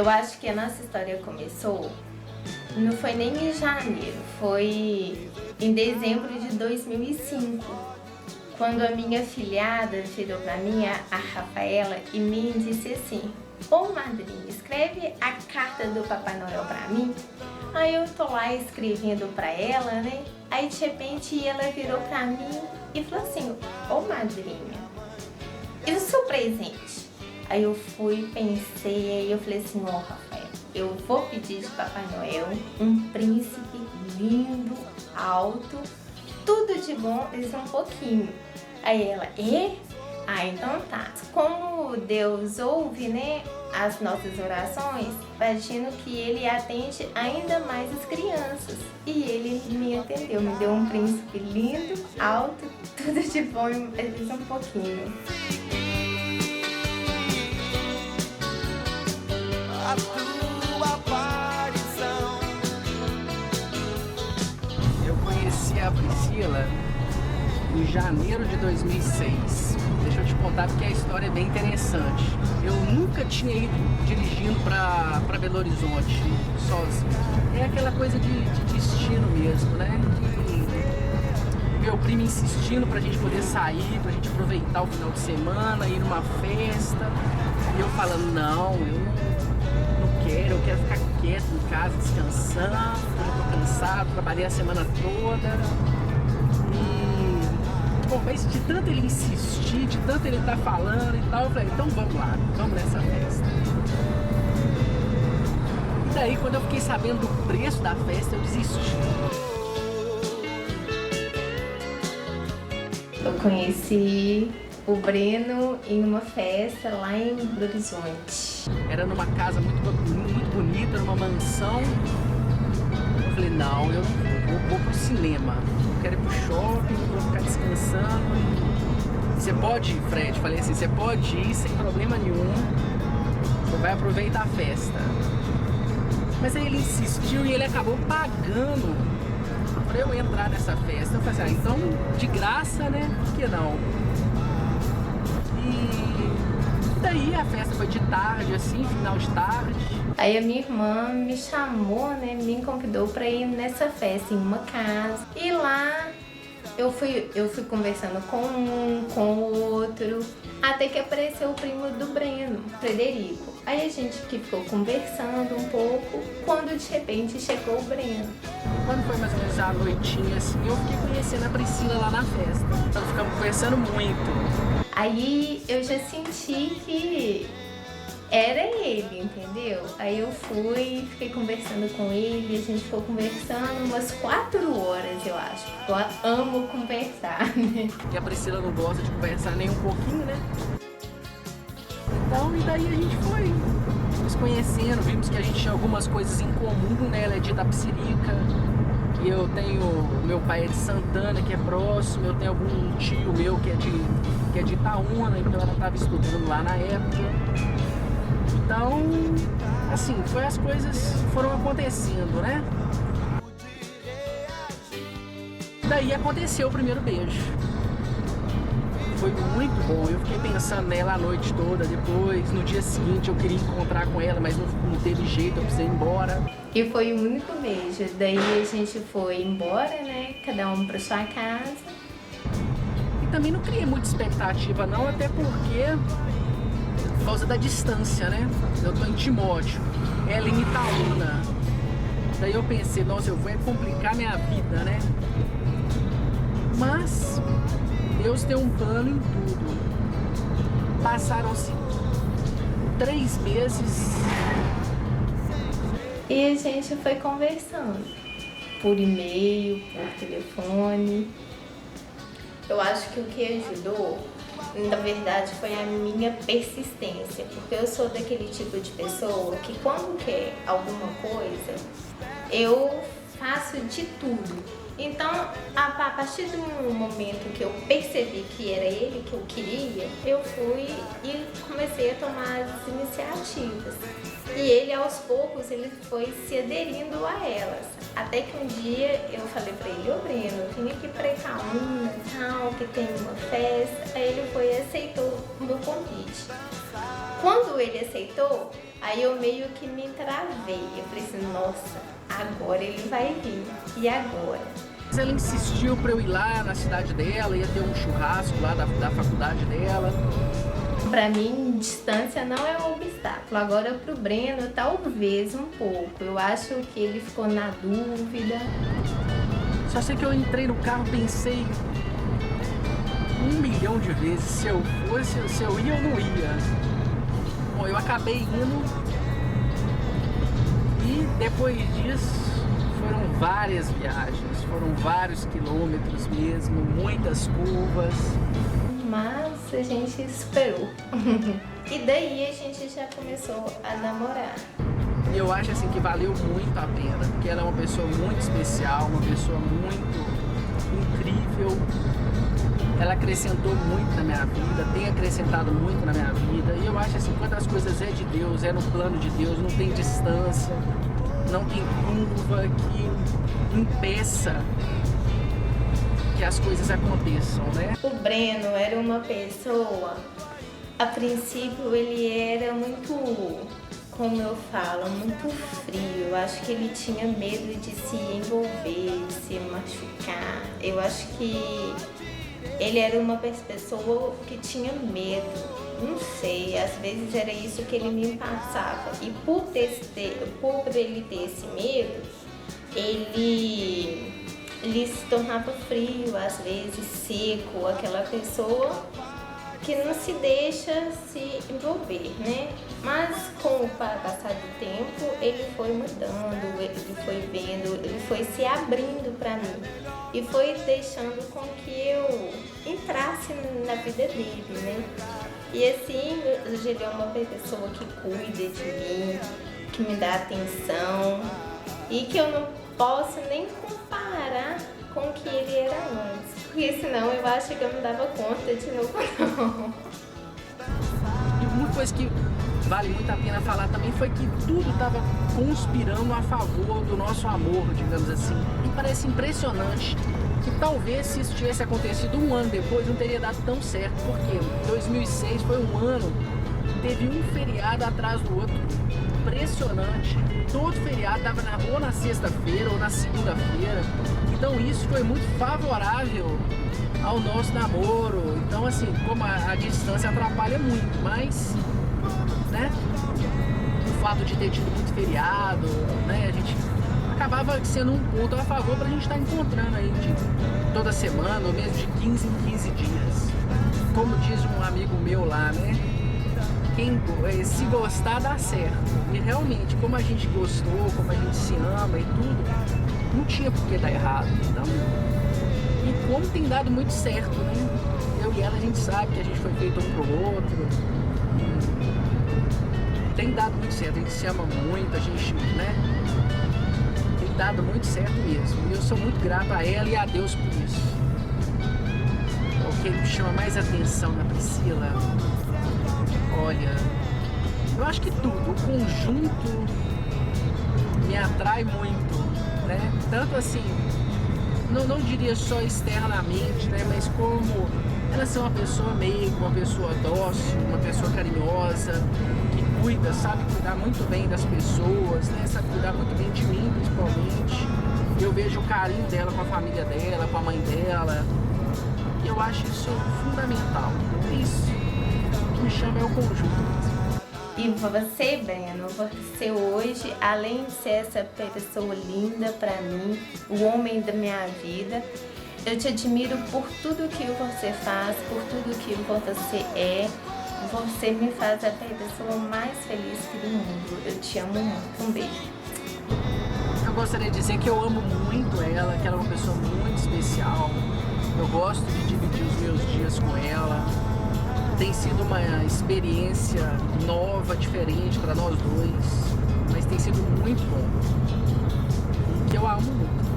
Eu acho que a nossa história começou, não foi nem em janeiro, foi em dezembro de 2005, quando a minha filhada virou pra mim, a Rafaela, e me disse assim: ô madrinha, escreve a carta do Papai Noel pra mim. Aí eu tô lá escrevendo pra ela, né? Aí de repente ela virou pra mim e falou assim: ô madrinha, e o seu presente? Aí eu fui, pensei, aí eu falei assim: ó Rafael, eu vou pedir de Papai Noel um príncipe lindo, alto, tudo de bom, mas um pouquinho. Aí ela: é? Ah, então tá. Como Deus ouve, né, as nossas orações, imagino que Ele atende ainda mais as crianças. E Ele me atendeu, me deu um príncipe lindo, alto, tudo de bom, mas um pouquinho. A tua aparição. Eu conheci a Priscila em janeiro de 2006. Deixa eu te contar porque a história é bem interessante. Eu nunca tinha ido dirigindo para Belo Horizonte sozinho. É aquela coisa de destino mesmo, né? Meu primo insistindo pra gente poder sair, pra gente aproveitar o final de semana, ir numa festa. E eu falando: não, eu quero ficar quieto em casa, descansando, eu tô cansado, trabalhei a semana toda. Bom, mas de tanto ele insistir, de tanto ele estar falando e tal, eu falei: então vamos lá, vamos nessa festa. E daí, quando eu fiquei sabendo do preço da festa, eu desisti. Eu conheci o Breno em uma festa lá em Belo Horizonte. Era numa casa muito bonita, numa mansão. Eu falei: não, eu vou pro cinema. Eu quero ir pro shopping, vou ficar descansando. Você pode ir, Fred? Falei assim: você pode ir sem problema nenhum. Você vai aproveitar a festa. Mas aí ele insistiu e ele acabou pagando pra eu entrar nessa festa. Eu falei assim: então, de graça, né? Por que não? E daí a festa foi de tarde, assim, final de tarde. Aí a minha irmã me chamou, né, me convidou pra ir nessa festa em uma casa. E lá eu fui conversando com um, com o outro, até que apareceu o primo do Breno, Frederico. Aí a gente que ficou conversando um pouco, quando de repente chegou o Breno. Quando foi mais ou menos à noitinha, assim, eu fiquei conhecendo a Priscila lá na festa. Nós ficamos conversando muito. Aí eu já senti que era ele, entendeu? Aí eu fui, fiquei conversando com ele, a gente ficou conversando umas 4 horas, eu acho. Eu amo conversar, né? E a Priscila não gosta de conversar nem um pouquinho, né? Então, e daí a gente foi nos conhecendo, vimos que a gente tinha algumas coisas em comum, né? Ela é de Itapecerica, e eu tenho, meu pai é de Santana, que é próximo, eu tenho algum tio meu que é de Itaúna, então ela estava estudando lá na época. Então, assim, as coisas foram acontecendo, né? Daí aconteceu o primeiro beijo. Foi muito bom, eu fiquei pensando nela a noite toda. Depois, no dia seguinte, eu queria encontrar com ela, mas não teve jeito, eu precisei ir embora. E foi o único beijo. Daí a gente foi embora, né? Cada um pra sua casa. E também não criei muita expectativa não, até porque por causa da distância, né? Eu tô em Timóteo, ela em Itaúna. Daí eu pensei: nossa, eu vou complicar minha vida, né? Mas Deus tem um plano em tudo. Passaram-se 3 meses. E a gente foi conversando por e-mail, por telefone. Eu acho que o que ajudou, na verdade, foi a minha persistência, porque eu sou daquele tipo de pessoa que quando quer alguma coisa, eu faço de tudo. Então, a partir do momento que eu percebi que era ele que eu queria, eu fui e comecei a tomar as iniciativas. E ele, aos poucos, ele foi se aderindo a elas. Até que um dia eu falei pra ele: ô Breno, eu vim aqui pra Itaúna e tal, que tem uma festa. Aí ele foi e aceitou o meu convite. Quando ele aceitou, Aí eu meio que me travei. Eu falei assim, nossa, agora ele vai vir. E agora? Mas ela insistiu pra eu ir lá na cidade dela, ia ter um churrasco lá da faculdade dela. Pra mim, distância não é um obstáculo. Agora pro Breno, talvez um pouco. Eu acho que ele ficou na dúvida. Só sei que eu entrei no carro, pensei 1 milhão de vezes se eu ia ou não ia. Bom, eu acabei indo e depois disso foram várias viagens, foram vários quilômetros mesmo, muitas curvas. Mas a gente esperou. E daí a gente já começou a namorar. E eu acho assim que valeu muito a pena, porque ela é uma pessoa muito especial, uma pessoa muito incrível. Ela acrescentou muito na minha vida, tem acrescentado muito na minha vida. E eu acho assim, quando as coisas é de Deus, é no plano de Deus, não tem distância, não tem curva que impeça que as coisas aconteçam, né? O Breno era uma pessoa, a princípio ele era muito, como eu falo, muito frio. Eu acho que ele tinha medo de se envolver, de se machucar. Eu acho que ele era uma pessoa que tinha medo. Não sei, às vezes era isso que ele me passava. E por ele ter esse medo, ele se tornava frio, às vezes seco, aquela pessoa que não se deixa se envolver, né? Mas com o passar do tempo, ele foi mudando, ele foi vendo, ele foi se abrindo para mim e foi deixando com que eu entrasse na vida dele, né? E assim, hoje ele é uma pessoa que cuida de mim, que me dá atenção e que eu não posso nem comparar com o que ele era antes, porque senão eu acho que eu não dava conta de novo, não. E uma coisa que vale muito a pena falar também foi que tudo estava conspirando a favor do nosso amor, digamos assim. E parece impressionante que talvez se isso tivesse acontecido 1 ano depois não teria dado tão certo, porque 2006 foi um ano que teve um feriado atrás do outro, impressionante. Todo feriado estava ou na sexta-feira ou na segunda-feira, então isso foi muito favorável ao nosso namoro. Então assim, como a distância atrapalha muito, mas, né, o fato de ter tido muito feriado, né, a gente acabava sendo um ponto a favor pra gente estar encontrando aí de toda semana, ou mesmo de 15 em 15 dias. Como diz um amigo meu lá, né, se gostar dá certo. E realmente, como a gente gostou, como a gente se ama e tudo, não tinha por que dar errado. Então, e como tem dado muito certo, né? Eu e ela, a gente sabe que a gente foi feito um pro outro. Tem dado muito certo, a gente se ama muito, a gente, né? Tem dado muito certo mesmo. E eu sou muito grato a ela e a Deus por isso. O que me chama mais atenção na Priscila, olha, eu acho que tudo, o conjunto me atrai muito, né? Tanto assim, não diria só externamente, né? Mas como ela ser uma pessoa meiga, uma pessoa dócil, uma pessoa carinhosa, que cuida, sabe cuidar muito bem das pessoas, né? Sabe cuidar muito bem de mim, principalmente. Eu vejo o carinho dela com a família dela, com a mãe dela. E eu acho isso fundamental. Isso que me chama é o conjunto. E você, Breno, você hoje, além de ser essa pessoa linda pra mim, o homem da minha vida, eu te admiro por tudo que você faz, por tudo que você é. Você me faz a pessoa mais feliz do mundo. Eu te amo muito. Um beijo. Eu gostaria de dizer que eu amo muito ela, que ela é uma pessoa muito especial. Eu gosto de dividir os meus dias com ela. Tem sido uma experiência nova, diferente para nós dois, mas tem sido muito bom. E que eu amo muito.